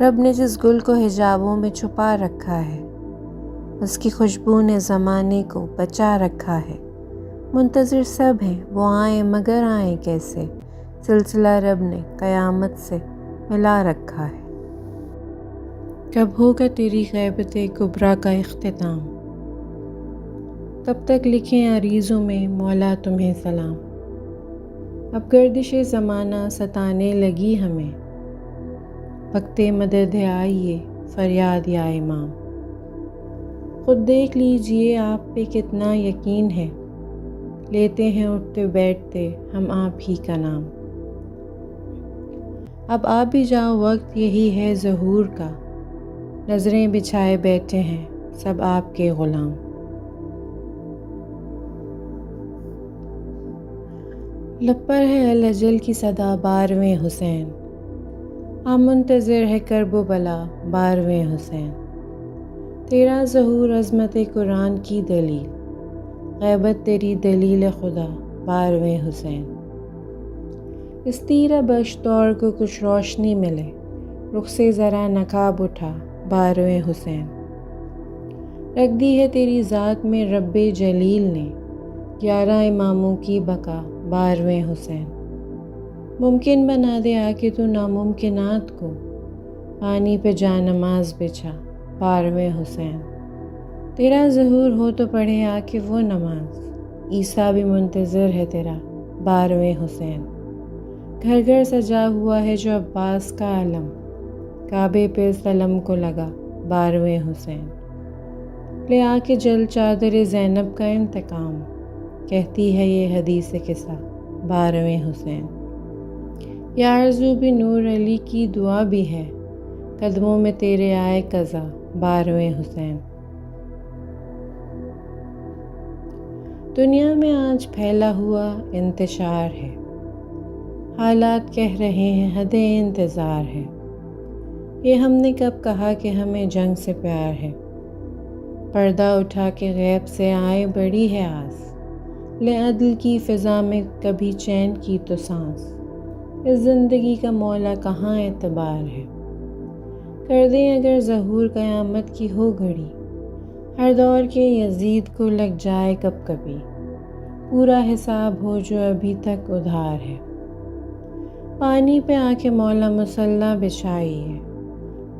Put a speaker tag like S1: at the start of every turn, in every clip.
S1: رب نے جس گل کو حجابوں میں چھپا رکھا ہے، اس کی خوشبو نے زمانے کو بچا رکھا ہے۔ منتظر سب ہیں وہ آئیں مگر آئیں کیسے، سلسلہ رب نے قیامت سے ملا رکھا ہے۔ کب ہوگا تیری غیبت کبریٰ کا اختتام، کب تک لکھیں عریضوں میں مولا تمہیں سلام۔ اب گردش زمانہ ستانے لگی ہمیں، وقت مدد ہے آئیے فریاد یا امام۔ خود دیکھ لیجئے آپ پہ کتنا یقین ہے، لیتے ہیں اٹھتے بیٹھتے ہم آپ ہی کا نام۔ اب آپ بھی جاؤ وقت یہی ہے ظہور کا، نظریں بچھائے بیٹھے ہیں سب آپ کے غلام۔ لب پر ہے الاجل کی صدا 12ویں حسین، آ منتظر ہے کرب و بلا 12ویں حسین۔ تیرا ظہور عظمت قرآن کی دلیل، غیبت تیری دلیل خدا 12ویں حسین۔ اس تیرہ بخش دور کو کچھ روشنی ملے، رخ سے ذرا نقاب اٹھا 12ویں حسین۔ رکھ دی ہے تیری ذات میں رب جلیل نے، 11 اماموں کی بقا 12ویں حسین۔ ممکن بنا دے آ کے تو ناممکنات کو، پانی پہ جا نماز بچھا 12ویں حسین۔ تیرا ظہور ہو تو پڑھے آ کے وہ نماز، عیسیٰ بھی منتظر ہے تیرا 12ویں حسین۔ گھر گھر سجا ہوا ہے جو عباس کا علم، کعبے پہ اس علم کو لگا 12ویں حسین۔ لے آ کے جل چادر زینب کا انتقام، کہتی ہے یہ حدیث قصہ 12ویں حسین۔ یہ آرزو بھی نور علی کی دعا بھی ہے، قدموں میں تیرے آئے قضا 12ویں حسین۔ دنیا میں آج پھیلا ہوا انتشار ہے، حالات کہہ رہے ہیں حد انتظار ہے۔ یہ ہم نے کب کہا کہ ہمیں جنگ سے پیار ہے، پردہ اٹھا کے غیب سے آئے بڑی ہے آس، لے عدل کی فضا میں کبھی چین کی تو سانس، اس زندگی کا مولا کہاں اعتبار ہے۔ کر دیں اگر ظہور قیامت کی ہو گھڑی، ہر دور کے یزید کو لگ جائے کب کبھی، پورا حساب ہو جو ابھی تک ادھار ہے۔ پانی پہ آ کے مولا مصلی بچھائیے،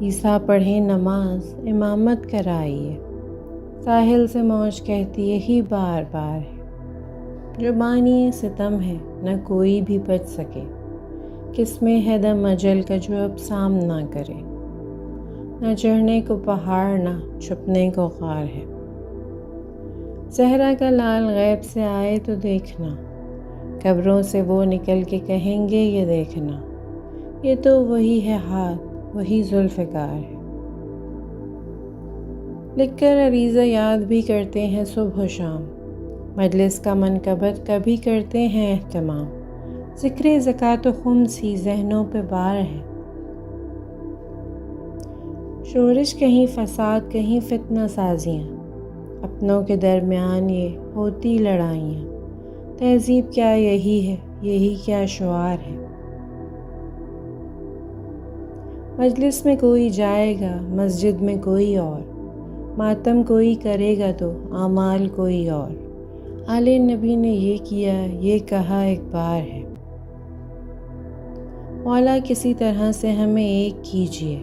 S1: عیسیٰ پڑھیں نماز امامت کرائیے، ساحل سے موج کہتی یہی بار بار ہے، جو بانی ستم ہے نہ کوئی بھی بچ سکے، کس میں ہے دم اجل کا جو اب سامنا کرے، نہ چڑھنے کو پہاڑ نہ چھپنے کو غار ہے۔ صحرا کا لال غیب سے آئے تو دیکھنا، قبروں سے وہ نکل کے کہیں گے یہ دیکھنا، یہ تو وہی ہے ہاتھ وہی ذوالفقار ہے۔ لکھ کر عریضہ یاد بھی کرتے ہیں صبح و شام، مجلس کا منقبت کبھی کرتے ہیں اہتمام، ذکر زکوٰۃ و خمس ہی ذہنوں پہ بار ہے۔ شورش کہیں فساد کہیں فتنہ سازیاں، اپنوں کے درمیان یہ ہوتی لڑائیاں، تہذیب کیا یہی ہے یہی کیا شعار ہے۔ مجلس میں کوئی جائے گا مسجد میں کوئی اور، ماتم کوئی کرے گا تو اعمال کوئی اور، آل نبی نے یہ کیا یہ کہا ایک بار ہے۔ مولا کسی طرح سے ہمیں ایک کیجئے،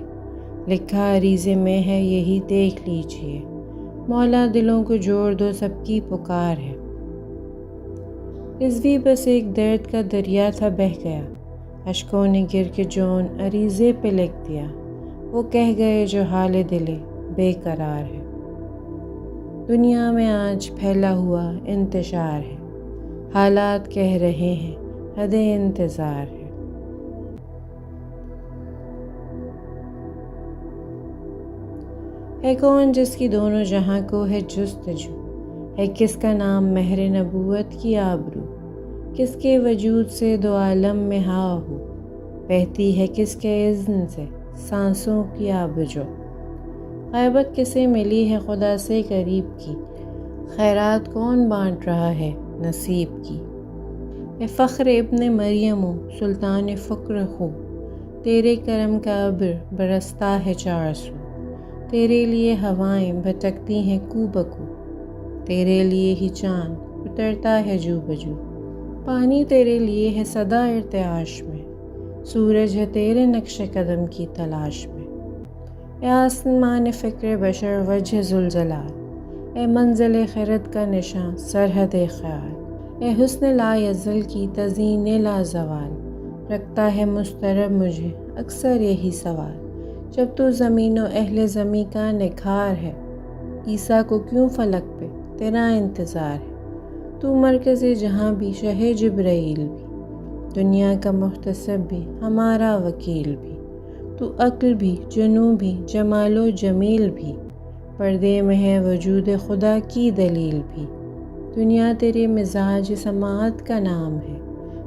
S1: لکھا عریضے میں ہے یہی دیکھ لیجئے، مولا دلوں کو جوڑ دو سب کی پکار ہے۔ رضوی بس ایک درد کا دریا تھا بہہ گیا، اشکوں نے گر کے جون عریضے پہ لکھ دیا، وہ کہہ گئے جو حال دل بے قرار ہے۔ دنیا میں آج پھیلا ہوا انتشار ہے، حالات کہہ رہے ہیں حد انتظار ہے۔ ہے کون جس کی دونوں جہاں کو ہے جستجو، ہے کس کا نام مہر نبوت کی آبرو، کس کے وجود سے دو عالم میں ہا ہو، بہتی ہے کس کے اذن سے سانسوں کی آب جو۔ غیبت کسے ملی ہے خدا سے قریب کی، خیرات کون بانٹ رہا ہے نصیب کی۔ اے فخر ابن مریم و سلطان فقر خو، تیرے کرم کا ابر برستا ہے چار سو، تیرے لیے ہوائیں بھٹکتی ہیں کو بکو، تیرے لیے ہی چاند اترتا ہے جو بجو، پانی تیرے لیے ہے سدا ارتعاش میں، سورج ہے تیرے نقش قدم کی تلاش میں۔ اے آسمان فکر بشر وجہ ذوالجلال، اے منزل خرد کا نشاں سرحد خیال، اے حسن لا یزل کی تزئین لا زوال، رکھتا ہے مضطرب مجھے اکثر یہی سوال، جب تو زمین و اہل زمیں کا نکھار ہے، عیسیٰ کو کیوں فلک پہ تیرا انتظار ہے، تو مرکز جہاں بھی شہ جبرائیل بھی، دنیا کا محتسب بھی ہمارا وکیل بھی، تو عقل بھی جنوں بھی جمال و جمیل بھی، پردے میں ہے وجود خدا کی دلیل بھی، دنیا تیرے مزاج سماعت کا نام ہے،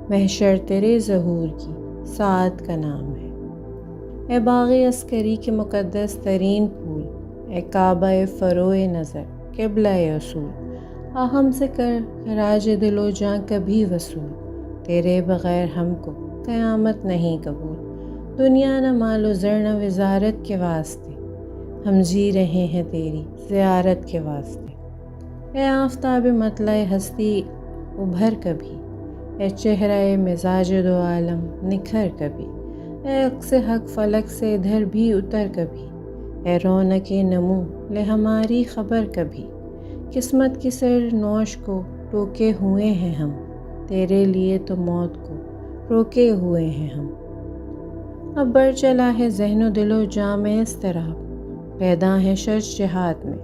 S1: محشر تیرے ظہور کی ساعت کا نام ہے۔ اے باغ عسکری کے مقدس ترین پھول، اے کعبہ فروع نظر قبلہ اصول، آ ہم سے کر خراج دل و جاں کبھی وصول، تیرے بغیر ہم کو قیامت نہیں قبول، دنیا نہ مال و زر نہ وزارت کے واسطے، ہم جی رہے ہیں تیری زیارت کے واسطے۔ اے آفتاب مطلع ہستی ابھر کبھی، اے چہرہ مزاج دو عالم نکھر کبھی، اے عکس حق فلک سے ادھر بھی اتر کبھی، اے رونق نمو لے ہماری خبر کبھی، قسمت کی سر نوش کو ٹوکے ہوئے ہیں ہم، تیرے لیے تو موت کو روکے ہوئے ہیں ہم۔ اب بڑھ چلا ہے ذہن و دل و جاں میں اضطراب، پیدا ہے شش جہات میں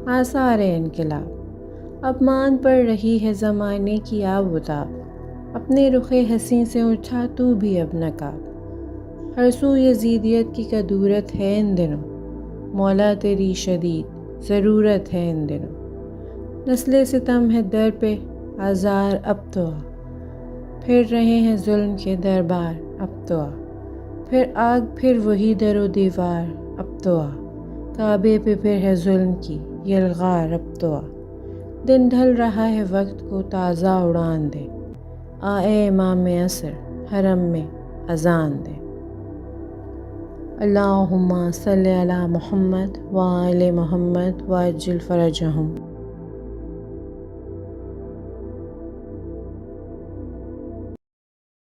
S1: آثار انقلاب، اب مان پڑ رہی ہے زمانے کی آب و تاب، اپنے رخ حسیں سے اٹھا تو بھی اب نقاب، ہر سو یزیدیت کی کدورت ہے ان دنوں، مولا تیری شدید ضرورت ہے ان دنوں، نسل ستم ہے در پہ آزار اب تو آ، پھر رہے ہیں ظلم کے دربار اب تو آ، پھر آگ پھر وہی در و دیوار اب تو آ، کعبے پہ پھر ہے ظلم کی یلغار اب تو آ، دن ڈھل رہا ہے وقت کو تازہ اڑان دے، آ اے امام عصر حرم میں اذان دے۔ اللہم صلی علی محمد وآل محمد وعجل فرجہم۔